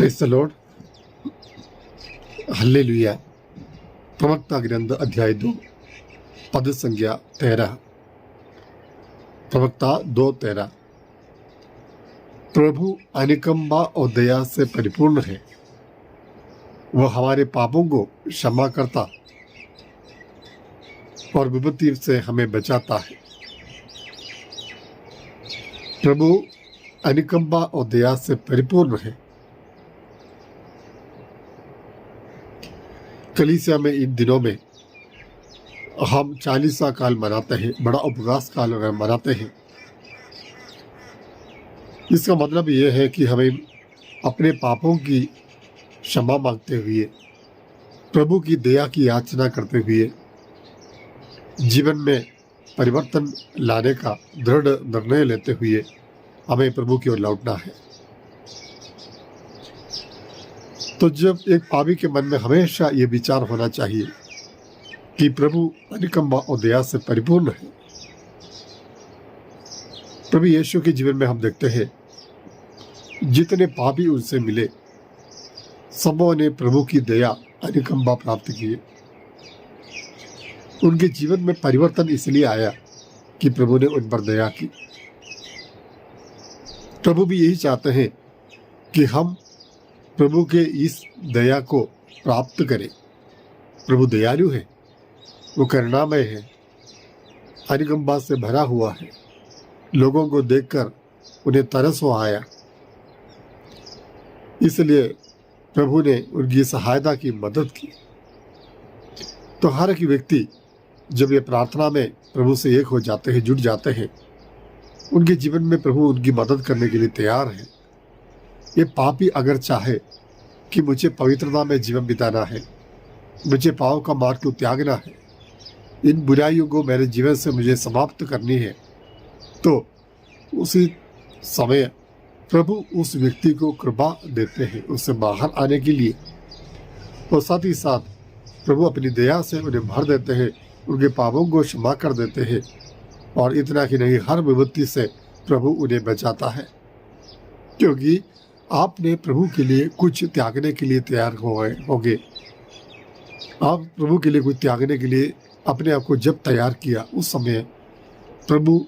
Praise the Lord. Hallelujah. प्रवक्ता ग्रंथ अध्याय 2 पद संख्या 13। प्रवक्ता 2:13। प्रभु अनुकंपा और दया से परिपूर्ण है, वह हमारे पापों को क्षमा करता और विपत्ति से हमें बचाता है। प्रभु अनुकंपा और दया से परिपूर्ण है। कलीसिया में इन दिनों में हम 40वां काल मनाते हैं, बड़ा उपवास काल मनाते हैं। इसका मतलब यह है कि हमें अपने पापों की क्षमा मांगते हुए, प्रभु की दया की याचना करते हुए जीवन में परिवर्तन लाने का दृढ़ निर्णय लेते हुए हमें प्रभु की ओर लौटना है। तो जब एक पापी के मन में हमेशा ये विचार होना चाहिए कि प्रभु अनुकंपा और दया से परिपूर्ण है। प्रभु यीशु के जीवन में हम देखते हैं जितने पापी उनसे मिले, सबों ने प्रभु की दया अनुकंपा प्राप्त किए। उनके जीवन में परिवर्तन इसलिए आया कि प्रभु ने उन पर दया की। प्रभु भी यही चाहते हैं कि हम प्रभु के इस दया को प्राप्त करें। प्रभु दयालु है, वो करुणामय है, अनुकंपा से भरा हुआ है। लोगों को देखकर उन्हें तरस हो आया, इसलिए प्रभु ने उनकी सहायता की मदद की। तो हर एक व्यक्ति जब ये प्रार्थना में प्रभु से एक हो जाते हैं, जुट जाते हैं, उनके जीवन में प्रभु उनकी मदद करने के लिए तैयार है। ये पापी अगर चाहे कि मुझे पवित्रता में जीवन बिताना है, मुझे पाप का मार्ग को त्यागना है, इन बुराइयों को मेरे जीवन से मुझे समाप्त करनी है, तो उसी समय प्रभु उस व्यक्ति को कृपा देते हैं उससे बाहर आने के लिए। और साथ ही साथ प्रभु अपनी दया से उन्हें भर देते हैं, उनके पापों को क्षमा कर देते हैं। और इतना ही नहीं, हर विपत्ति से प्रभु उन्हें बचाता है, क्योंकि आपने प्रभु के लिए कुछ त्यागने के लिए तैयार होगे। आप प्रभु के लिए कुछ त्यागने के लिए अपने आप को जब तैयार किया, उस समय प्रभु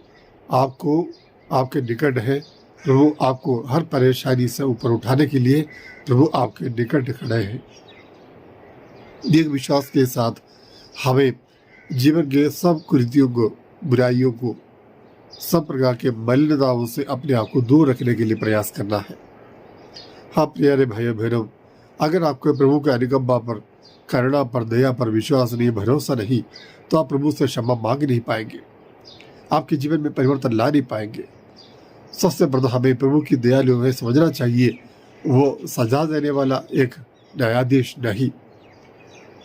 आपको आपके निकट है। प्रभु आपको हर परेशानी से ऊपर उठाने के लिए प्रभु आपके निकट खड़े हैं। एक विश्वास के साथ हमें जीवन के सब कुरीतियों को, बुराइयों को, सब प्रकार के मलिनताओं से अपने आप को दूर रखने के लिए प्रयास करना है। हाँ प्यारे भाइयों बहनों, अगर आपको प्रभु के अनुकंपा पर, करुणा पर, दया पर विश्वास नहीं, भरोसा नहीं, तो आप प्रभु से क्षमा मांग नहीं पाएंगे, आपके जीवन में परिवर्तन ला नहीं पाएंगे। सबसे प्रथम हमें प्रभु की दयालु में समझना चाहिए, वो सजा देने वाला एक न्यायाधीश नहीं।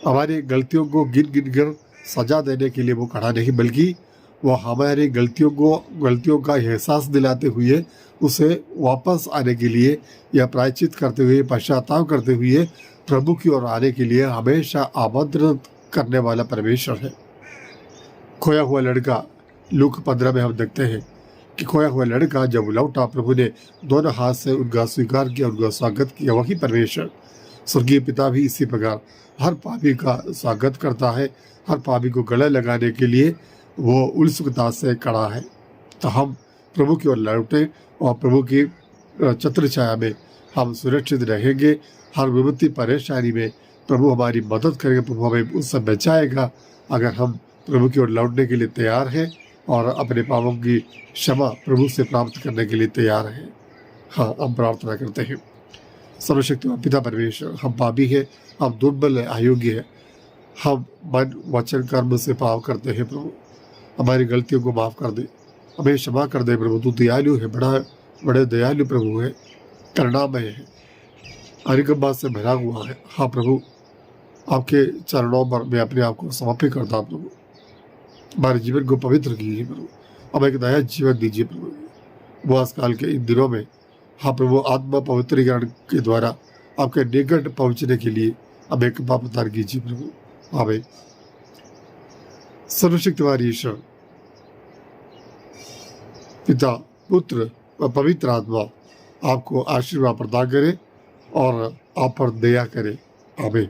हमारी गलतियों को गिन गिन कर सजा देने के लिए वो खड़ा नहीं, बल्कि वो हमारी गलतियों का एहसास दिलाते हुए उसे वापस आने के लिए या प्रायश्चित करते हुए, पश्चाताप करते हुए प्रभु की ओर आने के लिए हमेशा आमंत्रित करने वाला परमेश्वर है। खोया हुआ लड़का लूक 15 में हम देखते हैं कि खोया हुआ लड़का जब लौटा, प्रभु ने दोनों हाथ से उनका स्वीकार किया, उनका स्वागत किया। वही परमेश्वर स्वर्गीय पिता भी इसी प्रकार हर पापी का स्वागत करता है। हर पापी को गले लगाने के लिए वो उत्सुकता से खड़ा है। तो हम प्रभु की ओर लौटें और प्रभु की छत्र छाया में हम सुरक्षित रहेंगे। हर विपत्ति परेशानी में प्रभु हमारी मदद करेगा, प्रभु हमें उससे बचाएगा, अगर हम प्रभु की ओर लौटने के लिए तैयार हैं और अपने पापों की क्षमा प्रभु से प्राप्त करने के लिए तैयार हैं। हाँ, हम प्रार्थना करते हैं। सर्वशक्तिमान पिता परमेश्वर, हम पापी हैं, हम दुर्बल हैं, अयोग्य हैं, हम मन वचन कर्म से पाप करते हैं। प्रभु हमारी गलतियों को माफ़ कर दे, हमें क्षमा कर दे। प्रभु तू दयालु है, बड़े दयालु प्रभु है, करुणामय है, अनुकंपा से भरा हुआ है। हाँ प्रभु, आपके चरणों पर मैं अपने आप को समर्पित करता हूँ। प्रभु हमारे जीवन को पवित्र कीजिए प्रभु, हमें एक नया जीवन दीजिए प्रभु। उपवास काल के इन दिनों में हाँ प्रभु, आत्मा पवित्रीकरण के द्वारा आपके निकट पहुँचने के लिए हमें कृपा प्रदान कीजिए प्रभु। आमीन। सर्वशक्तिमान ईश्वर पिता, पुत्र व पवित्र आत्मा आपको आशीर्वाद प्रदान करे। और आप पर दया करे। आमीन।